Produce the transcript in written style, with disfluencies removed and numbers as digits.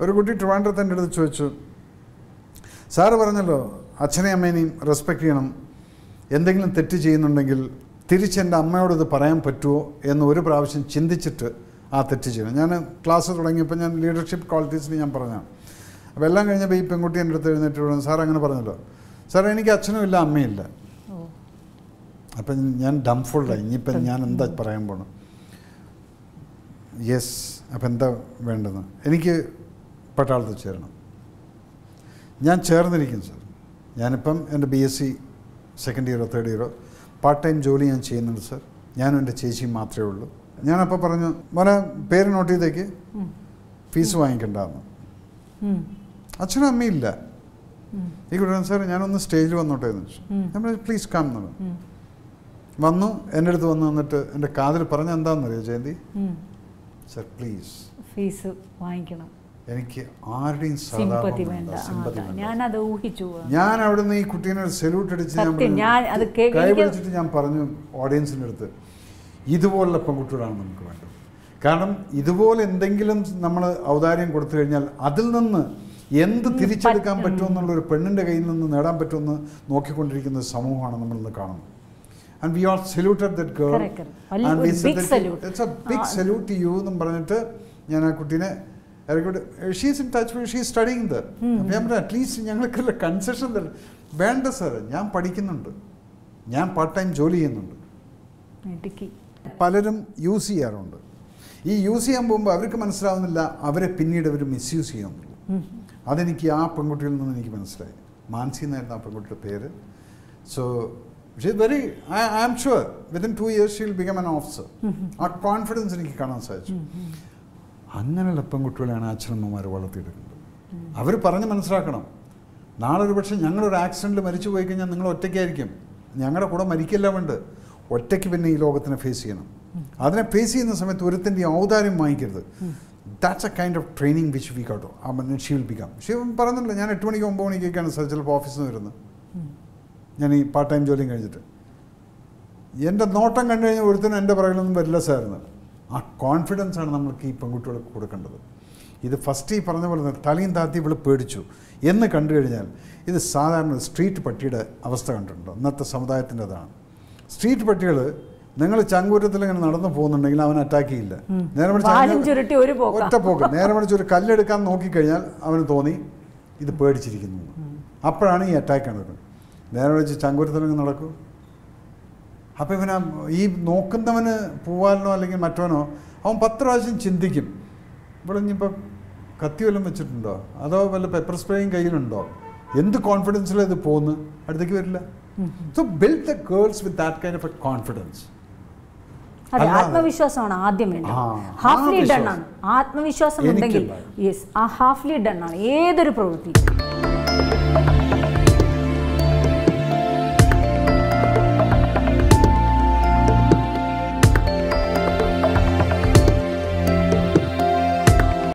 ഒരു കുട്ടി ട്രിവാൻഡ്രത്ത് എൻ്റെ അടുത്ത് ചോദിച്ചു, സാറ് പറഞ്ഞല്ലോ അച്ഛനെയും അമ്മേനെയും റെസ്പെക്റ്റ് ചെയ്യണം, എന്തെങ്കിലും തെറ്റ് ചെയ്യുന്നുണ്ടെങ്കിൽ തിരിച്ചെൻ്റെ അമ്മയോട് ഇത് പറയാൻ പറ്റുമോ എന്ന് ഒരു പ്രാവശ്യം ചിന്തിച്ചിട്ട് ആ തെറ്റ് ചെയ്യണം. ഞാൻ ക്ലാസ് തുടങ്ങിയപ്പോൾ ഞാൻ ലീഡർഷിപ്പ് ക്വാളിറ്റീസിന് ഞാൻ പറഞ്ഞു. അപ്പോൾ എല്ലാം കഴിഞ്ഞപ്പോൾ ഈ പെൺകുട്ടി എൻ്റെ അടുത്ത് എഴുന്നേറ്റ് പറഞ്ഞു, സാർ അങ്ങനെ പറഞ്ഞല്ലോ, സാർ എനിക്ക് അച്ഛനും ഇല്ല അമ്മയില്ല. അപ്പം ഞാൻ ഡംഫുള്ളായി, ഇനിയിപ്പം ഞാൻ എന്താ പറയാൻ പോകണം. യെസ്, അപ്പം എന്താ വേണ്ടതെന്ന്, എനിക്ക് പട്ടാളത്തിൽ ചേരണം. ഞാൻ ചേർന്നിരിക്കും സാർ. ഞാനിപ്പം എൻ്റെ BSc സെക്കൻഡ് ഇയറോ തേർഡ് ഇയറോ പാർട്ട് ടൈം ജോലി ഞാൻ ചെയ്യുന്നുണ്ട് സാർ. ഞാനും എൻ്റെ ചേച്ചിയും മാത്രമേ ഉള്ളൂ. ഞാനപ്പോൾ പറഞ്ഞു, മോനെ പേര് നോട്ട് ചെയ്തേക്ക്, ഫീസ് വാങ്ങിക്കണ്ടെന്ന്. അച്ഛനും അമ്മയില്ല. ഈ കുട്ടി സാർ ഞാനൊന്ന് സ്റ്റേജിൽ വന്നോട്ടെ എന്ന് വെച്ചു. ഞാൻ പറഞ്ഞു പ്ലീസ് കം എന്ന് വന്നു. എൻ്റെ അടുത്ത് വന്ന് വന്നിട്ട് എൻ്റെ കാതിൽ പറഞ്ഞ എന്താണെന്നറിയോ ജയന്തി, സർ പ്ലീസ് ഫീസ് വാങ്ങിക്കണം, എനിക്ക് ആരുടെയും സിമ്പതി വേണ്ട. ഞാനത് ഊഹിച്ചു. ഞാൻ അവിടെ നിന്ന് ഈ കുട്ടീനെ സല്യൂട്ട് അടിച്ച് കൈ പിടിച്ചിട്ട് ഞാൻ പറഞ്ഞു ഓഡിയൻസിൻ്റെ അടുത്ത്, ഇതുപോലുള്ള പെൺകുട്ടികളാണ് നമുക്ക് വേണ്ടത്. കാരണം ഇതുപോലെ എന്തെങ്കിലും നമ്മൾ ഔദാര്യം കൊടുത്തു കഴിഞ്ഞാൽ അതിൽ നിന്ന് എന്ത് തിരിച്ചെടുക്കാൻ പറ്റുമെന്നുള്ളൊരു പെണ്ണിൻ്റെ കയ്യിൽ നിന്ന് നേടാൻ പറ്റുമെന്ന് നോക്കിക്കൊണ്ടിരിക്കുന്ന സമൂഹമാണ് നമ്മളിന്ന് കാണുന്നത്. And we all saluted that girl. And we said that it's a big salute to you എന്നും പറഞ്ഞിട്ട് ഞാൻ ആ കുട്ടീനെ she's in touch, she's studying there. അപ്പം ഞാൻ പറഞ്ഞു അറ്റ്ലീസ്റ്റ് ഞങ്ങൾക്കുള്ള കൺസെഷൻ തരും. വേണ്ട സാർ, ഞാൻ പഠിക്കുന്നുണ്ട്, ഞാൻ പാർട്ട് ടൈം ജോലി ചെയ്യുന്നുണ്ട്. പലരും യൂസ് ചെയ്യാറുണ്ട്. ഈ യൂസ് ചെയ്യാൻ പോകുമ്പോൾ അവർക്ക് മനസ്സിലാവുന്നില്ല അവരെ പിന്നീട് അവർ മിസ്യൂസ് ചെയ്യാമെന്നുള്ളൂ. അതെനിക്ക് ആ പെൺകുട്ടിയിൽ നിന്ന് എനിക്ക് മനസ്സിലായി. മാൻസി എന്നായിരുന്നു ആ പെൺകുട്ടിയുടെ പേര്. So she is very, I am sure within 2 years she will become an officer. ആ കോൺഫിഡൻസ് എനിക്ക് കാണാൻ സാധിച്ചു. അങ്ങനെയുള്ള പെൺകുട്ടികളെയാണ് അച്ഛനമ്മമാർ വളർത്തിയെടുക്കുന്നത്. അവർ പറഞ്ഞ് മനസ്സിലാക്കണം, നാളെ ഒരു പക്ഷേ ഞങ്ങളൊരു ആക്സിഡൻറ്റിൽ മരിച്ചു പോയി കഴിഞ്ഞാൽ നിങ്ങൾ ഒറ്റയ്ക്കായിരിക്കും, ഞങ്ങളുടെ കൂടെ മരിക്കില്ല, വേണ്ട ഒറ്റയ്ക്ക് പിന്നെ ഈ ലോകത്തിനെ ഫേസ് ചെയ്യണം. അതിനെ ഫേസ് ചെയ്യുന്ന സമയത്ത് ഒരുത്തിൻ്റെ ഔദാര്യം വാങ്ങിക്കരുത്. That's a kind of training which we got. She will become. She പറഞ്ഞില്ല, ഞാൻ 8 മണിക്ക് 9 മണിക്കൊക്കെയാണ് സാർ ചിലപ്പോൾ ഓഫീസിൽ നിന്ന് വരുന്നത്. ഞാൻ ഈ പാർട്ട് ടൈം ജോലിയും കഴിഞ്ഞിട്ട് എൻ്റെ നോട്ടം കണ്ടു കഴിഞ്ഞാൽ ഒരുത്തനും എൻ്റെ പുറകിലൊന്നും വരില്ല സാറിന്. ആ കോൺഫിഡൻസാണ് നമ്മൾക്ക് ഈ പെൺകുട്ടികൾക്ക് കൊടുക്കേണ്ടത്. ഇത് ഫസ്റ്റ് ഈ പറഞ്ഞ പോലെ തലയും താത്തി ഇവൾ പേടിച്ചു എന്ന് കണ്ടു കഴിഞ്ഞാൽ ഇത് സാധാരണ സ്ട്രീറ്റ് പട്ടിയുടെ അവസ്ഥ കണ്ടിട്ടുണ്ടോ? ഇന്നത്തെ സമുദായത്തിൻ്റെ അതാണ്. സ്ട്രീറ്റ് പട്ടികൾ നിങ്ങൾ ചങ്കൂറ്റത്തിൽ ഇങ്ങനെ നടന്നു പോകുന്നുണ്ടെങ്കിൽ അവൻ അറ്റാക്ക് ചെയ്യില്ല. നേരെ മറിച്ച് ഒറ്റ പോക്ക്. നേരെ മറിച്ച് ഒരു കല്ലെടുക്കാൻ നോക്കിക്കഴിഞ്ഞാൽ അവന് തോന്നി ഇത് പേടിച്ചിരിക്കുന്നു. അപ്പോഴാണ് ഈ അറ്റാക്ക് നടക്കുന്നത്. നേരെ വെച്ച് ചങ്കൂരത്തിലങ്ങ് നടക്കൂ. അപ്പം ഇവന് ഈ നോക്കുന്നവന് പൂവാലിനോ അല്ലെങ്കിൽ മറ്റവനോ അവൻ 10 പ്രാവശ്യം ചിന്തിക്കും, ഇവിടെ ഇനിയിപ്പോൾ കത്തി വല്ലതും വെച്ചിട്ടുണ്ടോ, അതോ വല്ല പെപ്പർ സ്പ്രേയും കയ്യിലുണ്ടോ, എന്ത് കോൺഫിഡൻസിലാണ് ഇത് പോകുന്നു, അടുത്തേക്ക് വരില്ല. So build the girls with that kind of a confidence. ആത്മവിശ്വാസമാണ് ആദ്യം വേണ്ടത്. ഹാഫ്ലി ഡൺ ആണ് ആത്മവിശ്വാസം ഉണ്ടെങ്കിൽ. യെസ്, ആ ഹാഫ്ലി ഡൺ ആണ് ഏതൊരു പ്രവൃത്തി.